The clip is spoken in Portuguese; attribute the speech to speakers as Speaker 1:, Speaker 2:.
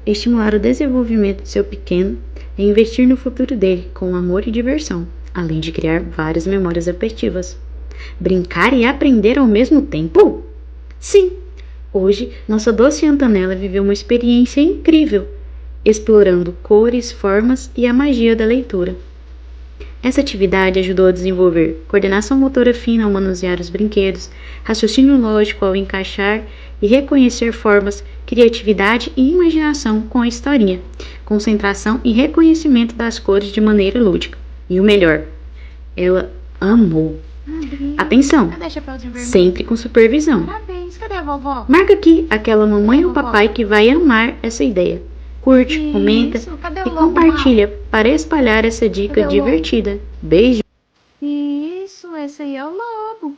Speaker 1: estimular o desenvolvimento de seu pequeno e investir no futuro dele com amor e diversão, além de criar várias memórias afetivas. Brincar e aprender ao mesmo tempo? Sim! Hoje, nossa doce Antonella viveu uma experiência incrível, explorando cores, formas e a magia da leitura. Essa atividade ajudou a desenvolver coordenação motora fina ao manusear os brinquedos, raciocínio lógico ao encaixar e reconhecer formas, criatividade e imaginação com a historinha, concentração e reconhecimento das cores de maneira lúdica. E o melhor, ela amou. Atenção!
Speaker 2: Cadê Chapeuzinho Vermelho?
Speaker 1: Sempre com supervisão.
Speaker 2: Parabéns, cadê a vovó?
Speaker 1: Marca aqui aquela mamãe ou papai que vai amar essa ideia. Curte, comenta
Speaker 2: Cadê o
Speaker 1: e
Speaker 2: lobo
Speaker 1: compartilha para espalhar essa dica
Speaker 2: Cadê o lobo?
Speaker 1: divertida. Beijo!
Speaker 2: Isso, esse aí é o lobo.